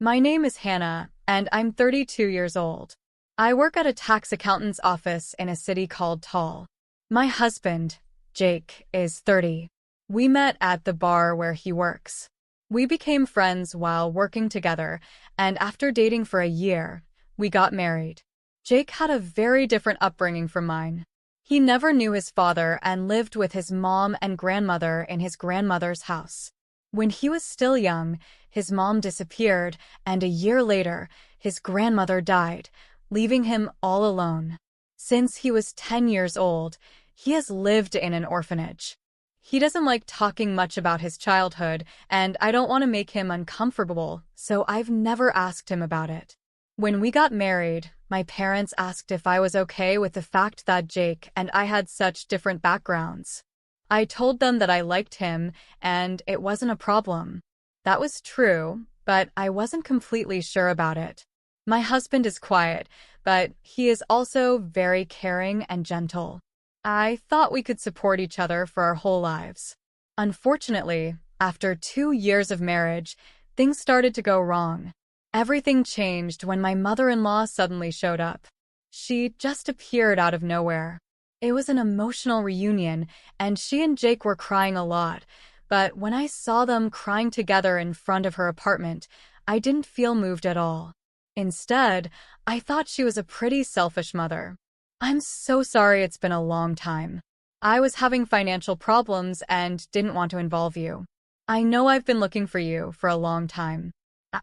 My name is Hannah, and I'm 32 years old. I work at a tax accountant's office in a city called Tall. My husband, Jake, is 30. We met at the bar where he works. We became friends while working together, and after dating for a year, we got married. Jake had a very different upbringing from mine. He never knew his father and lived with his mom and grandmother in his grandmother's house. When he was still young, his mom disappeared, and a year later, his grandmother died, leaving him all alone. Since he was 10 years old, he has lived in an orphanage. He doesn't like talking much about his childhood, and I don't want to make him uncomfortable, so I've never asked him about it. When we got married, my parents asked if I was okay with the fact that Jake and I had such different backgrounds. I told them that I liked him, and it wasn't a problem. That was true, but I wasn't completely sure about it. My husband is quiet, but he is also very caring and gentle. I thought we could support each other for our whole lives. Unfortunately, after 2 years of marriage, things started to go wrong. Everything changed when my mother-in-law suddenly showed up. She just appeared out of nowhere. It was an emotional reunion, and she and Jake were crying a lot, but when I saw them crying together in front of her apartment, I didn't feel moved at all. Instead, I thought she was a pretty selfish mother. I'm so sorry it's been a long time. I was having financial problems and didn't want to involve you. I know I've been looking for you for a long time.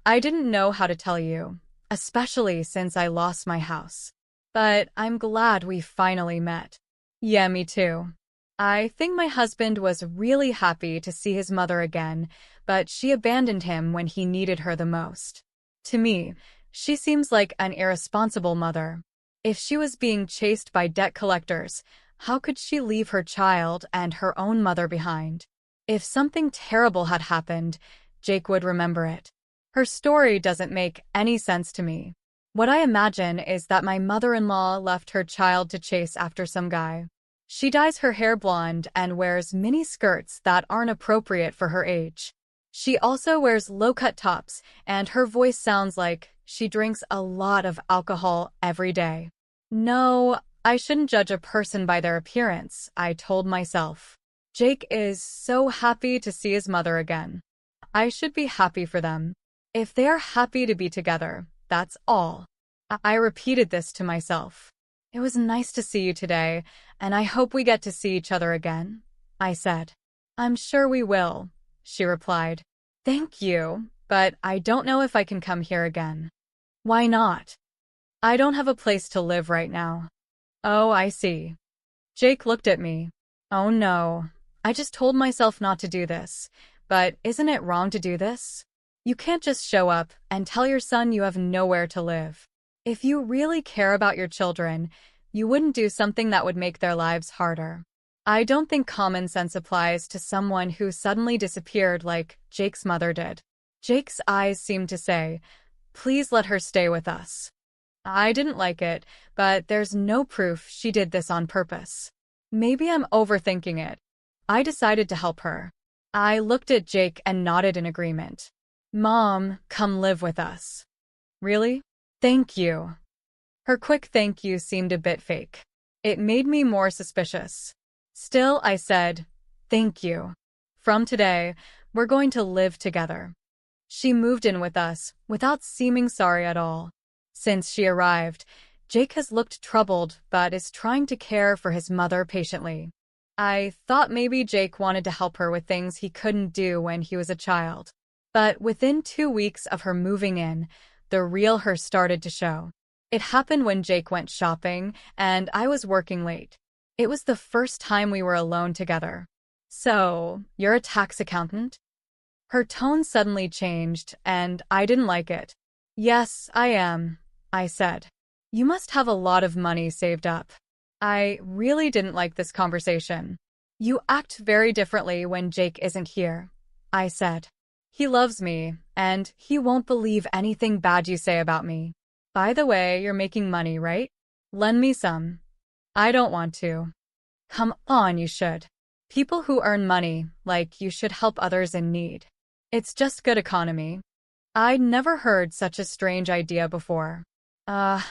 I didn't know how to tell you, especially since I lost my house. But I'm glad we finally met. Yeah, me too. I think my husband was really happy to see his mother again, but she abandoned him when he needed her the most. To me, she seems like an irresponsible mother. If she was being chased by debt collectors, how could she leave her child and her own mother behind? If something terrible had happened, Jake would remember it. Her story doesn't make any sense to me. What I imagine is that my mother-in-law left her child to chase after some guy. She dyes her hair blonde and wears mini skirts that aren't appropriate for her age. She also wears low-cut tops, and her voice sounds like she drinks a lot of alcohol every day. No, I shouldn't judge a person by their appearance, I told myself. Jake is so happy to see his mother again. I should be happy for them. If they are happy to be together, that's all. I repeated this to myself. It was nice to see you today, and I hope we get to see each other again, I said. I'm sure we will, she replied. Thank you, but I don't know if I can come here again. Why not? I don't have a place to live right now. Oh, I see. Jake looked at me. Oh no, I just told myself not to do this, but isn't it wrong to do this? You can't just show up and tell your son you have nowhere to live. If you really care about your children, you wouldn't do something that would make their lives harder. I don't think common sense applies to someone who suddenly disappeared like Jake's mother did. Jake's eyes seemed to say, "Please let her stay with us." I didn't like it, but there's no proof she did this on purpose. Maybe I'm overthinking it. I decided to help her. I looked at Jake and nodded in agreement. Mom, come live with us. Really? Thank you. Her quick thank you seemed a bit fake. It made me more suspicious. Still, I said, thank you. From today, we're going to live together. She moved in with us, without seeming sorry at all. Since she arrived, Jake has looked troubled but is trying to care for his mother patiently. I thought maybe Jake wanted to help her with things he couldn't do when he was a child. But within 2 weeks of her moving in, the real her started to show. It happened when Jake went shopping, and I was working late. It was the first time we were alone together. So, you're a tax accountant? Her tone suddenly changed, and I didn't like it. Yes, I am, I said. You must have a lot of money saved up. I really didn't like this conversation. You act very differently when Jake isn't here, I said. He loves me, and he won't believe anything bad you say about me. By the way, you're making money, right? Lend me some. I don't want to. Come on, you should. People who earn money, like you should help others in need. It's just good economy. I'd never heard such a strange idea before. Uh,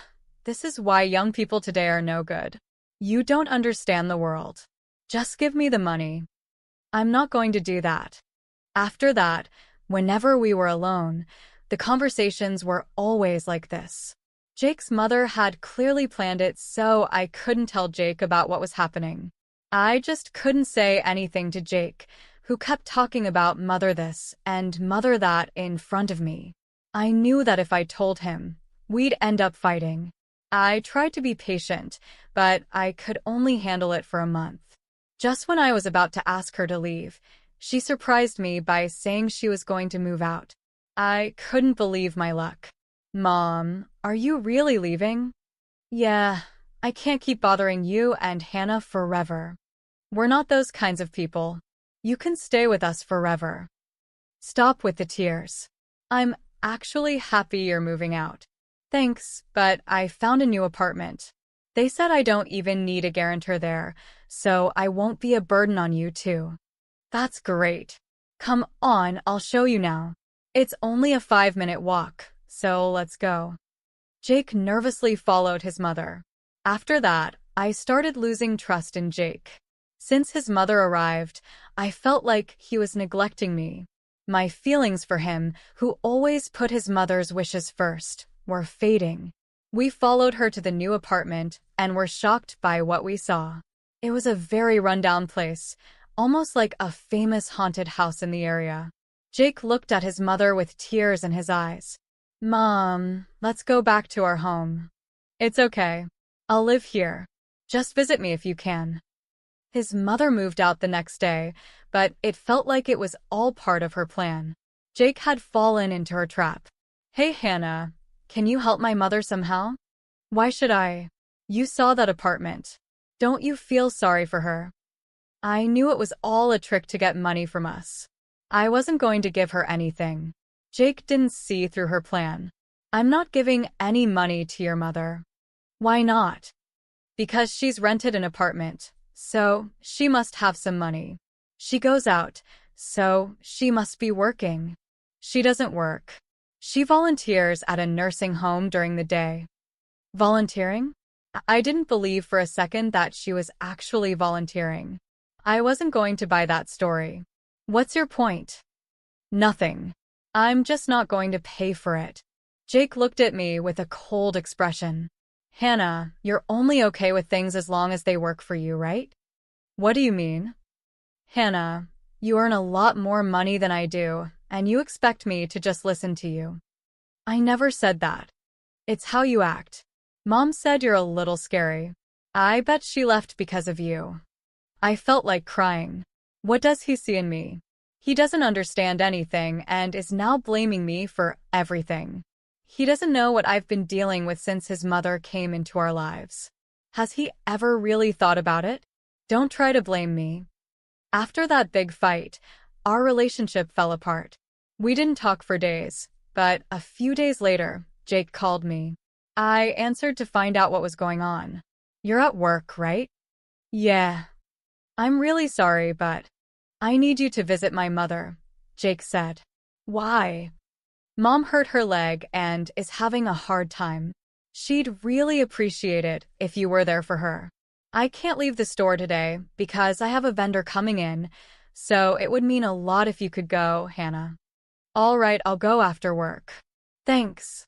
this is why young people today are no good. You don't understand the world. Just give me the money. I'm not going to do that. After that, whenever we were alone, the conversations were always like this. Jake's mother had clearly planned it so I couldn't tell Jake about what was happening. I just couldn't say anything to Jake, who kept talking about mother this and mother that in front of me. I knew that if I told him, we'd end up fighting. I tried to be patient, but I could only handle it for a month. Just when I was about to ask her to leave, she surprised me by saying she was going to move out. I couldn't believe my luck. Mom, are you really leaving? Yeah, I can't keep bothering you and Hannah forever. We're not those kinds of people. You can stay with us forever. Stop with the tears. I'm actually happy you're moving out. Thanks, but I found a new apartment. They said I don't even need a guarantor there, so I won't be a burden on you too. That's great. Come on, I'll show you now. It's only a 5-minute walk, so let's go. Jake nervously followed his mother. After that, I started losing trust in Jake. Since his mother arrived, I felt like he was neglecting me. My feelings for him, who always put his mother's wishes first, were fading. We followed her to the new apartment and were shocked by what we saw. It was a very rundown place, almost like a famous haunted house in the area. Jake looked at his mother with tears in his eyes. Mom, let's go back to our home. It's okay. I'll live here. Just visit me if you can. His mother moved out the next day, but it felt like it was all part of her plan. Jake had fallen into her trap. Hey, Hannah, can you help my mother somehow? Why should I? You saw that apartment. Don't you feel sorry for her? I knew it was all a trick to get money from us. I wasn't going to give her anything. Jake didn't see through her plan. I'm not giving any money to your mother. Why not? Because she's rented an apartment, so she must have some money. She goes out, so she must be working. She doesn't work. She volunteers at a nursing home during the day. Volunteering? I didn't believe for a second that she was actually volunteering. I wasn't going to buy that story. What's your point? Nothing. I'm just not going to pay for it. Jake looked at me with a cold expression. Hannah, you're only okay with things as long as they work for you, right? What do you mean? Hannah, you earn a lot more money than I do, and you expect me to just listen to you. I never said that. It's how you act. Mom said you're a little scary. I bet she left because of you. I felt like crying. What does he see in me? He doesn't understand anything and is now blaming me for everything. He doesn't know what I've been dealing with since his mother came into our lives. Has he ever really thought about it? Don't try to blame me. After that big fight, our relationship fell apart. We didn't talk for days, but a few days later, Jake called me. I answered to find out what was going on. You're at work, right? Yeah. I'm really sorry, but I need you to visit my mother, Jake said. Why? Mom hurt her leg and is having a hard time. She'd really appreciate it if you were there for her. I can't leave the store today because I have a vendor coming in, so it would mean a lot if you could go, Hannah. All right, I'll go after work. Thanks.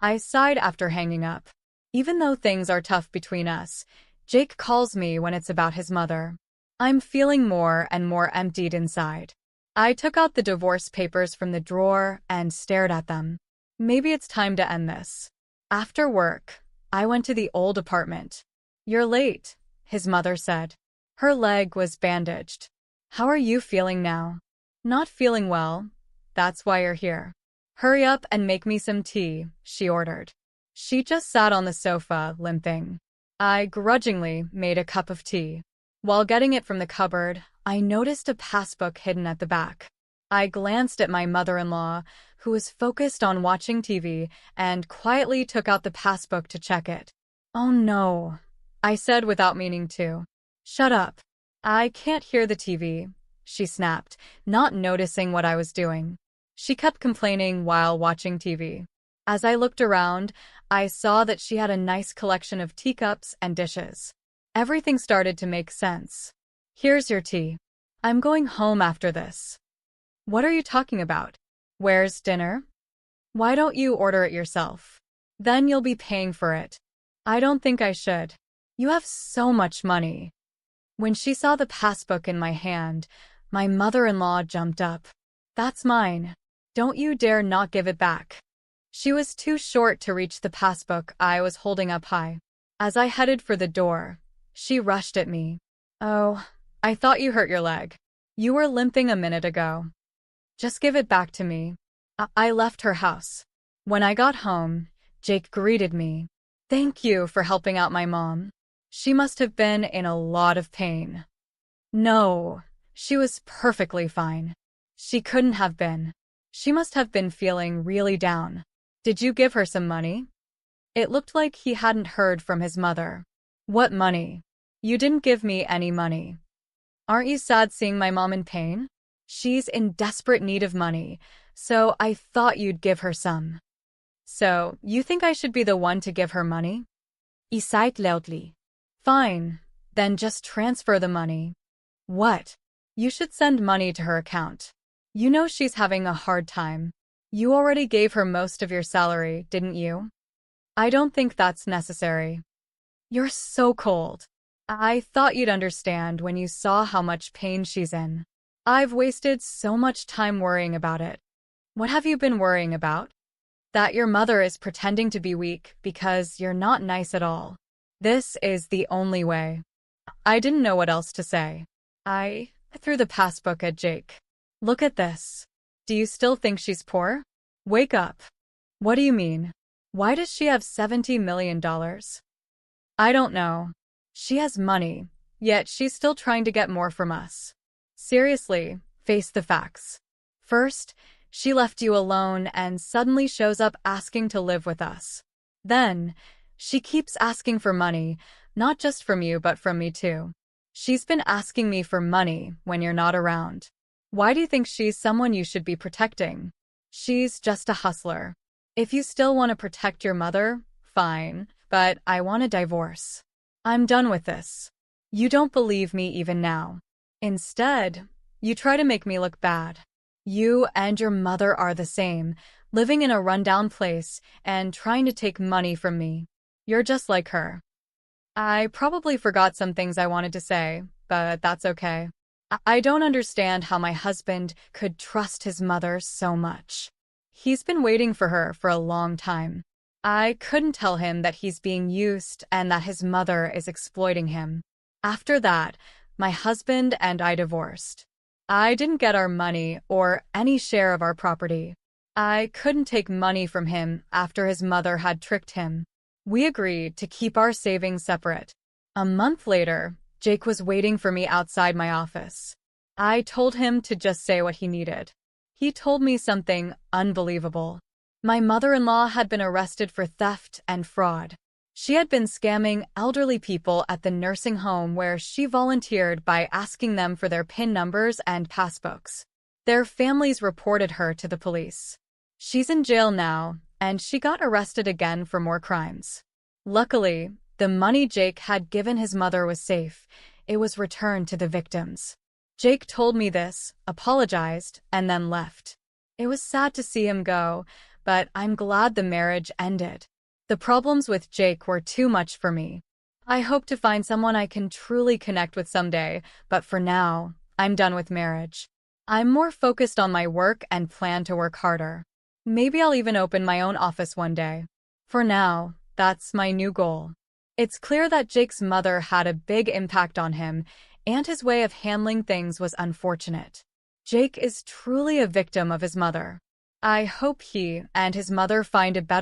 I sighed after hanging up. Even though things are tough between us, Jake calls me when it's about his mother. I'm feeling more and more emptied inside. I took out the divorce papers from the drawer and stared at them. Maybe it's time to end this. After work, I went to the old apartment. You're late, his mother said. Her leg was bandaged. How are you feeling now? Not feeling well. That's why you're here. Hurry up and make me some tea, she ordered. She just sat on the sofa, limping. I grudgingly made a cup of tea. While getting it from the cupboard, I noticed a passbook hidden at the back. I glanced at my mother-in-law, who was focused on watching TV, and quietly took out the passbook to check it. Oh no, I said without meaning to. Shut up. I can't hear the TV, she snapped, not noticing what I was doing. She kept complaining while watching TV. As I looked around, I saw that she had a nice collection of teacups and dishes. Everything started to make sense. Here's your tea. I'm going home after this. What are you talking about? Where's dinner? Why don't you order it yourself? Then you'll be paying for it. I don't think I should. You have so much money. When she saw the passbook in my hand, my mother-in-law jumped up. That's mine. Don't you dare not give it back. She was too short to reach the passbook I was holding up high. As I headed for the door, she rushed at me. Oh, I thought you hurt your leg. You were limping a minute ago. Just give it back to me. I left her house. When I got home, Jake greeted me. Thank you for helping out my mom. She must have been in a lot of pain. No, she was perfectly fine. She couldn't have been. She must have been feeling really down. Did you give her some money? It looked like he hadn't heard from his mother. What money? You didn't give me any money. Aren't you sad seeing my mom in pain? She's in desperate need of money, so I thought you'd give her some. So, you think I should be the one to give her money? He sighed loudly. Fine, then just transfer the money. What? You should send money to her account. You know she's having a hard time. You already gave her most of your salary, didn't you? I don't think that's necessary. You're so cold. I thought you'd understand when you saw how much pain she's in. I've wasted so much time worrying about it. What have you been worrying about? That your mother is pretending to be weak because you're not nice at all. This is the only way. I didn't know what else to say. I threw the passbook at Jake. Look at this. Do you still think she's poor? Wake up. What do you mean? Why does she have $70 million? I don't know. She has money, yet she's still trying to get more from us. Seriously, face the facts. First, she left you alone and suddenly shows up asking to live with us. Then, she keeps asking for money, not just from you but from me too. She's been asking me for money when you're not around. Why do you think she's someone you should be protecting? She's just a hustler. If you still want to protect your mother, fine, but I want a divorce. I'm done with this. You don't believe me even now. Instead, you try to make me look bad. You and your mother are the same, living in a rundown place and trying to take money from me. You're just like her. I probably forgot some things I wanted to say, but that's okay. I don't understand how my husband could trust his mother so much. He's been waiting for her for a long time. I couldn't tell him that he's being used and that his mother is exploiting him. After that, my husband and I divorced. I didn't get our money or any share of our property. I couldn't take money from him after his mother had tricked him. We agreed to keep our savings separate. A month later, Jake was waiting for me outside my office. I told him to just say what he needed. He told me something unbelievable. My mother-in-law had been arrested for theft and fraud. She had been scamming elderly people at the nursing home where she volunteered by asking them for their PIN numbers and passbooks. Their families reported her to the police. She's in jail now, and she got arrested again for more crimes. Luckily, the money Jake had given his mother was safe. It was returned to the victims. Jake told me this, apologized, and then left. It was sad to see him go, but I'm glad the marriage ended. The problems with Jake were too much for me. I hope to find someone I can truly connect with someday, but for now, I'm done with marriage. I'm more focused on my work and plan to work harder. Maybe I'll even open my own office one day. For now, that's my new goal. It's clear that Jake's mother had a big impact on him, and his way of handling things was unfortunate. Jake is truly a victim of his mother. I hope he and his mother find a better